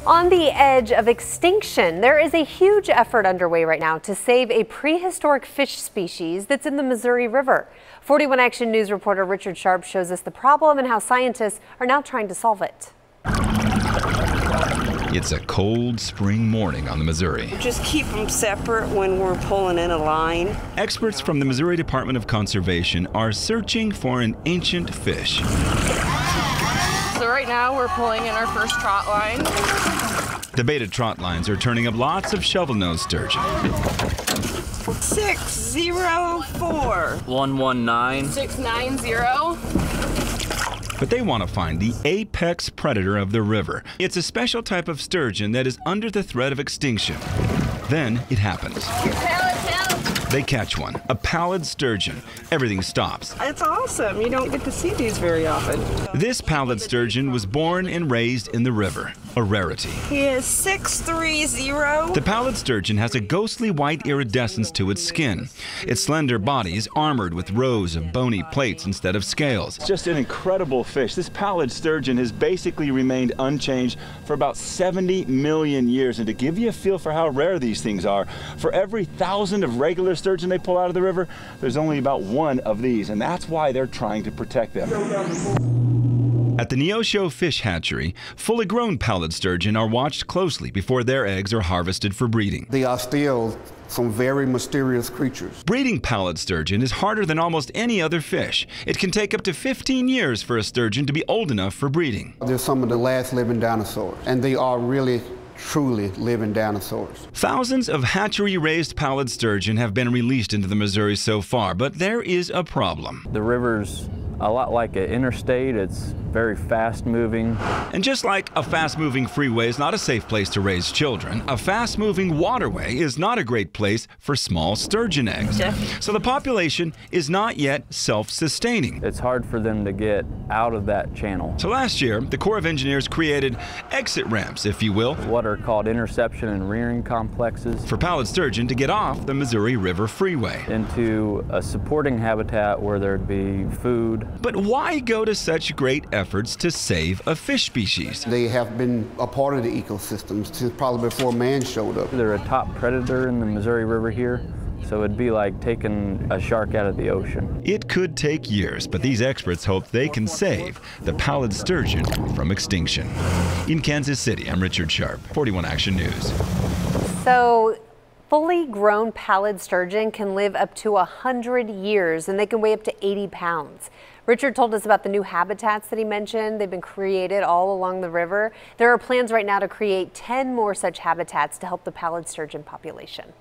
On the edge of extinction, there is a huge effort underway right now to save a prehistoric fish species that's in the Missouri River. 41 Action News reporter Richard Sharp shows us the problem and how scientists are now trying to solve it. It's a cold spring morning on the Missouri. Just keep them separate when we're pulling in a line. Experts from the Missouri Department of Conservation are searching for an ancient fish. So right now we're pulling in our first trot line. The baited trot lines are turning up lots of shovel-nosed sturgeon. 604. 119. 690. But they want to find the apex predator of the river. It's a special type of sturgeon that is under the threat of extinction. Then it happens. They catch one, a pallid sturgeon. Everything stops. It's awesome. You don't get to see these very often. This pallid sturgeon was born and raised in the river, a rarity. He is 630. The pallid sturgeon has a ghostly white iridescence to its skin. Its slender body is armored with rows of bony plates instead of scales. It's just an incredible fish. This pallid sturgeon has basically remained unchanged for about 70 million years. And to give you a feel for how rare these things are, for every 1,000 of regular sturgeon they pull out of the river, there's only about one of these, and that's why they're trying to protect them. At the Neosho Fish Hatchery, fully grown pallid sturgeon are watched closely before their eggs are harvested for breeding. They are still some very mysterious creatures. Breeding pallid sturgeon is harder than almost any other fish. It can take up to 15 years for a sturgeon to be old enough for breeding. They're some of the last living dinosaurs, and they are really truly living dinosaurs. Thousands of hatchery-raised pallid sturgeon have been released into the Missouri so far, but there is a problem. The river's a lot like an interstate. It's very fast-moving. And just like a fast-moving freeway is not a safe place to raise children, a fast-moving waterway is not a great place for small sturgeon eggs. So the population is not yet self-sustaining. It's hard for them to get out of that channel. So last year, the Corps of Engineers created exit ramps, if you will, What are called interception and rearing complexes, for pallid sturgeon to get off the Missouri River Freeway. into a supporting habitat where there'd be food. But why go to such great efforts to save a fish species? They have been a part of the ecosystems since probably before man showed up. They're a top predator in the Missouri River here, so it'd be like taking a shark out of the ocean. It could take years, but these experts hope they can save the pallid sturgeon from extinction. In Kansas City, I'm Richard Sharp, 41 Action News. So, fully grown pallid sturgeon can live up to 100 years and they can weigh up to 80 pounds. Richard told us about the new habitats that he mentioned. They've been created all along the river. There are plans right now to create 10 more such habitats to help the pallid sturgeon population.